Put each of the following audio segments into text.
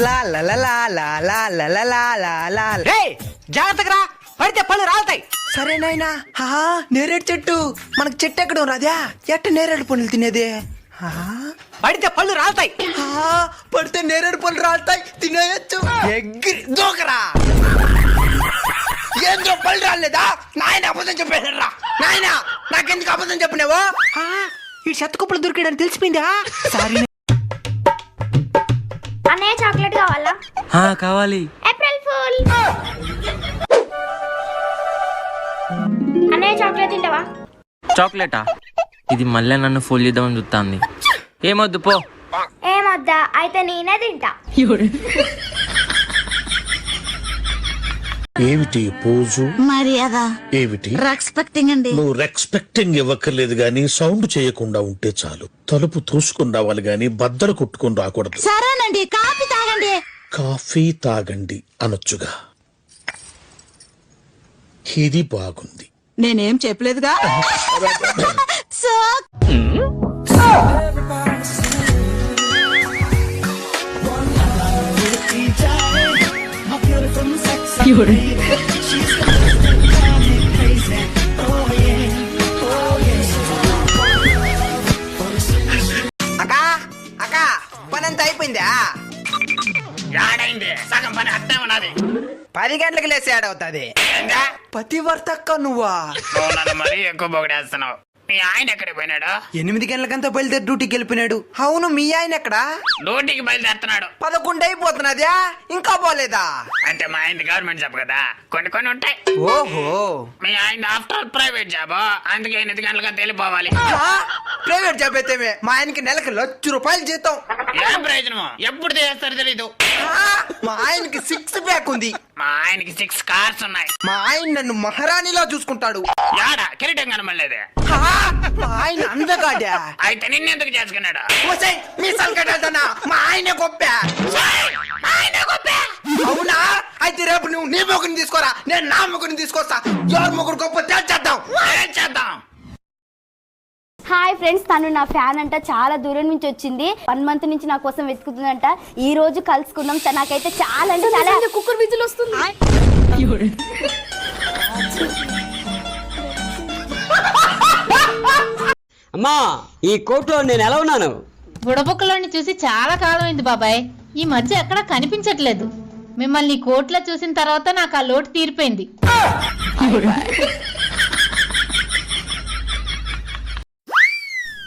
లా లా లా లా లా లా లా లా లా లా లా. రేయ్ జాగ్రత్తగా పడితే పళ్ళు రాలుతాయి. సరే నాయనా. నేరేడు చెట్టు. మనకు చెట్టు ఎక్కడ రాదా? ఎట్ట నేరేడు పండ్లు తినేది? పడితే పళ్ళు రాలుతాయి. పడితే నేరేడు పళ్ళు రాలుతాయి, తినేయచ్చు. ఎగిరి దూకరా. ఏంద్రో పళ్ళు రాలేదా? నాయన అబద్ధం చెప్పేశారా? నాయన నాకెందుకు అబద్ధం చెప్పినావు? ఈ చెత్త కుప్పలు దొరికాడని తెలిసిపోయిందా? సారీ. అన్నయ్య చాక్లెట్ కావాలా? కావాలి. April fool. అన్నయ్య చాక్లెట్ తింటావా? చాక్లెటా? ఇది మళ్ళీ నన్ను ఫుల్ చేద్దామని చూస్తాంది. ఏమొద్దు పో. ఏమొద్దా? అయితే నేనే తింటా. ఏమిటి పోజు? మర్యాద ఏమిటి రెస్పెక్టింగ్ అండి. నువ్వు రెస్పెక్టింగ్ ఇవ్వక్కర్లేదు గాని సౌండ్ చేయకుండా ఉంటే చాలు. తలుపు తోసుకుని రావాలి గాని బద్దలు కొట్టుకుని రాకూడదు. సరేనండి, కాఫీ తాగండి. కాఫీ తాగండి అనొచ్చుగా. ఇది బాగుంది. నేనేం చెప్పలేదుగా. సో అక్కా అక్కా, పని అంతా అయిపోయిందా? ఏడైంది? సగం పని అట్టే ఉన్నది. 10 గంటలకు లేసి ఏడవుతుంది. పతివర్త అక్క నువ్వా? మరీ ఎక్కువ పొగిడేస్తున్నావు. మీ ఆయన ఎక్కడికి పోయినాడు? 8 గంటలకంతా బయలుదేరి డ్యూటీకి వెళ్ళిపోయినాడు. అవును, మీ ఆయన ఎక్కడా? డ్యూటీకి బయలుదేరుతున్నాడు. 11 అయిపోతున్నదా? ఇంకా పోలేదా? అంటే మా ఆయన గవర్నమెంట్ జాబ్ కదా, కొన్ని కొన్ని ఉంటాయి. ఓహో, మీ ఆయన ఆఫ్టర్ ఆల్ ప్రైవేట్ జాబ్, అందుకే 8 గంటలకు వెళ్ళిపోవాలి. ప్రైవేట్ జాబ్ అయితే మా ఆయనకి నెలకి ₹1,00,000 జీతం. ఏం ప్రయోజనం? ఎప్పుడు చేస్తారో తెలీదు. మా ఆయనకి 6 ప్యాక్ ఉంది. మా ఆయనకి 6 కార్స్ ఉన్నాయి. మా ఆయన నన్ను మహారాణిలా చూసుకుంటాడు. యాడా కిరీటం కనమలేదే. మా ఆయన అందగాడా? అయితే నిన్నెందుకు చేసుకున్నాడు? మీ సంకటనా? మా ఆయన గొప్ప. అవునా? అయితే రేపు నువ్వు నీ మొగుడిని తీసుకోరా, నేను నా మొగుడిని తీసుకొస్తా. ఎవరి మొగుడు గొప్ప తేల్చేద్దాం. చేద్దాం. హాయ్ ఫ్రెండ్స్, తను నా ఫ్యాన్ అంట. చాలా దూరం నుంచి వచ్చింది. 1 మంత్ నుంచి నా కోసం వెతుకుతుందంట. ఈ రోజు కలుసుకున్నాం. నాకైతే చాలా అంటే చాలా కుక్కర్ విజిల్ వస్తుంది. అమ్మా, ఈ కోర్టులో నేను ఎలా ఉన్నాను? బుడబుక్కలోని చూసి చాలా కాలం అయింది బాబాయ్. ఈ మధ్య ఎక్కడా కనిపించట్లేదు. మిమ్మల్ని కోర్టులో చూసిన తర్వాత నాకు ఆ లోటు తీరిపోయింది.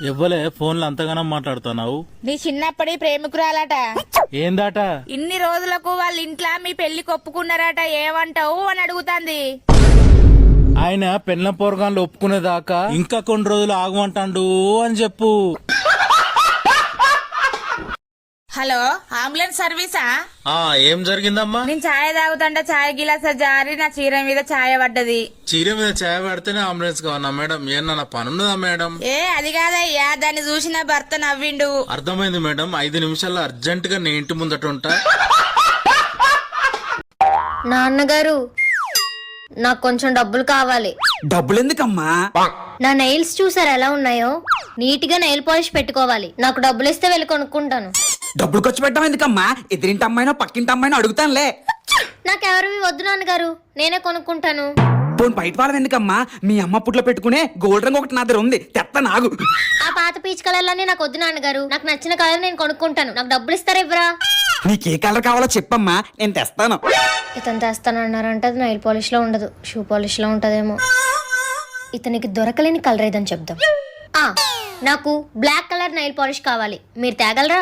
ఎవ్వలే ఫోన్లో అంతగానో మాట్లాడుతున్నావు? నీ చిన్నప్పటి ప్రేమికురాలట. ఏందాట? ఇన్ని రోజులకు వాళ్ళ ఇంట్లో మీ పెళ్లి ఒప్పుకున్నారట. ఏమంటావు అని అడుగుతాంది. ఆయన పెళ్ళ పోరగాన్లు ఒప్పుకునేదాకా ఇంకా కొన్ని రోజులు ఆగమంటాడు అని చెప్పు. హలో, అంబులెన్స్ సర్వీసా? ఏం జరిగిందమ్మా? నేను ఛాయ్ తాగుతుంటే ఛాయ్ గిలాస జారి నా చీర మీద ఛాయ పడ్డది. చీర మీద ఛాయ పడితేనే అంబులెన్స్ కావన్నా మేడం? ఏమన్నా పనున్నదా మేడం? అది కాదయ్యా, దాన్ని చూసిన భర్త నవ్విండు. అర్థమైంది మేడం. 5 నిమిషాల్లో అర్జెంట్ గా నీ ఇంటి ముందట ఉంటా. నాన్నగారు, నాకు కొంచెం డబ్బులు కావాలి. డబ్బులు ఎందుకమ్మా? నా నెయిల్స్ చూసారు ఎలా ఉన్నాయో? నీట్ గా నెయిల్ పాలిష్ పెట్టుకోవాలి. నాకు డబ్బులు ఇస్తే వెళ్ళి కొనుక్కుంటాను. డబ్బులు ఖర్చు పెట్టడం ఎందుకమ్మా? ఎదిరింటి అమ్మాయినో పక్కింటి అమ్మాయినో అడుగుతానులే. నాకెవరివి వద్దు నాన్నగారు, నేనే కొనుక్కుంటాను. పోను బయట వాళ్ళం ఎందుకమ్మా? మీ అమ్మ పుట్లో పెట్టుకునే గోల్డ్ రంగు ఒకటి నా దగ్గర ఉంది, తెత్త నాగు. ఆ పాత పీచ్ కలర్లన్నీ నాకు వద్దు నాన్నగారు. నాకు నచ్చిన కలర్ నేను కొనుక్కుంటాను. నాకు డబ్బులు ఇస్తారా ఇవ్వరా? నీకే కలర్ కావాలో చెప్పమ్మా, నేను తెస్తాను. ఇతను తెస్తానన్నారంటే అది నెయిల్ పాలిష్ లో ఉండదు, షూ పాలిష్ లో ఉంటదేమో. ఇతనికి దొరకలేని కలర్ ఏదని చెప్దాం. నాకు బ్లాక్ కలర్ నెయిల్ పాలిష్ కావాలి. మీరు తేగలరా?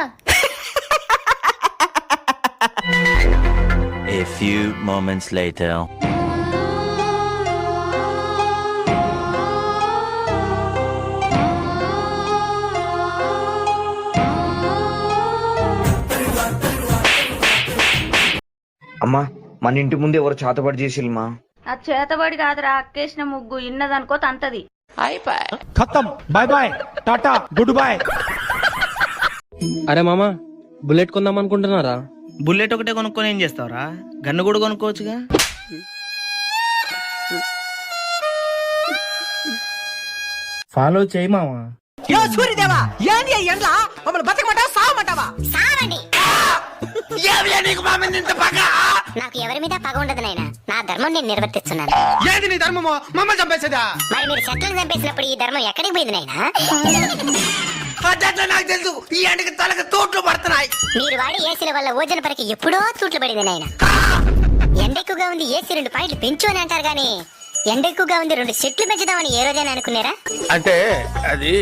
A few moments later. అమ్మా, మన ఇంటి ముందు ఎవరు చేతబడి చేసిల్మా? ఆ చేతబడి కాదురా, అక్కేసిన ముగ్గు ఇన్నదనుకో తంతది. ఖతం. Bye bye, tata, goodbye. అరే మామా, బుల్లెట్ కొందాం అనుకుంటున్నారా? బుల్లెట్ ఒకటే కొనుక్కొని ఏం చేస్తావురా? గన్ను కూడా కొనుక్కోవచ్చుగా. ఫాలో చేయి మామా. సూర్యదేవా, ఏంది ఎండ్లా? మమ్మల్ని బతకమంటావా సావమంటావా? ఏమియా నీకు మా మీద ఇంత పగ? నాకు ఎవరి మీద పగ ఉండదు నాయనా, నా ధర్మం నేను నిర్వర్తిస్తున్నాను. ఏది నీ ధర్మమో? మమ్మల్ని చంపేసేదా? మరి మీరు చెట్లను చంపేసినప్పుడు ఈ ధర్మం ఎక్కడికి పోయింది నాయనా? అట్లా నాకు తెలుసు. ఈ ఎండకి తలకు తోట్లు పడుతున్నాయి. మీరు వాడి ఏసీల వల్ల ఓజన పరికి ఎప్పుడో తూట్లు పడింది నాయనా. ఎండ ఎక్కువగా ఉంది, ఏసీ 2 పాయింట్లు పెంచు అని అంటారు గానీ ఎండ ఎక్కువగా ఉంది 2 చెట్లు పెంచుదామని ఏ రోజైనా అనుకున్నారా? అంటే అది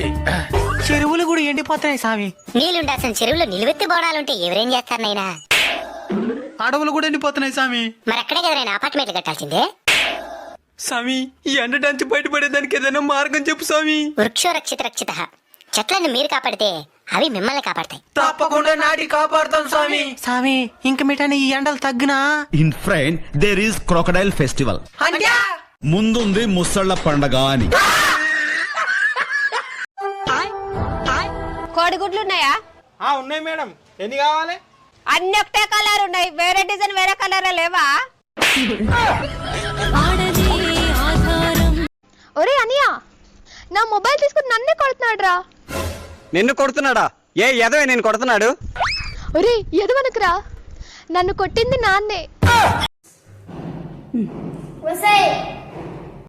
చెరువులు కూడా ఎండిపోతున్నాయి స్వామి. నీళ్ళుండాల్సిన చెరువులో నిలువెత్తి బోడాలుంటే ఎవరేం చేస్తారు నాయనా? అడవులు కూడా ఎండిపోతున్నాయి స్వామి. మరి అక్కడే కదా నేను అపార్ట్మెంట్లు కట్టాల్సిందే. స్వామి, ఈ ఎండ నుంచి బయటపడేదానికి ఏదైనా మార్గం చెప్పు స్వామి. వృక్షో రక్షిత రక్షిత. చెట్లను మీరు కాపాడితే అవి మిమ్మల్ని కాపాడతాయి. తప్పకుండా నాటి కాపాడుతాం స్వామి. స్వామి, ఇంక మిఠాని ఈ ఎండలు తగ్గినా? In front there is crocodile festival. అంటే ముందుంది ముసళ్ళ పండగ అని. కోడిగుడ్లు ఉన్నాయా? ఉన్నాయి మేడం. ఎన్ని కావాలి? అన్ని ఒకటే కలర్ ఉన్నాయి, వేరే డిజైన్ వేరే కలర్ లేవా? ఒరే అనియా, నా మొబైల్ తీసుకుని నన్నే కొడుతున్నాడు రా. నిన్ను కొడుతున్నాడా? ఏ ఎదవే నేను కొడుతున్నాడు? ఒరే ఎదవనకురా, నన్ను కొట్టింది నాన్నే.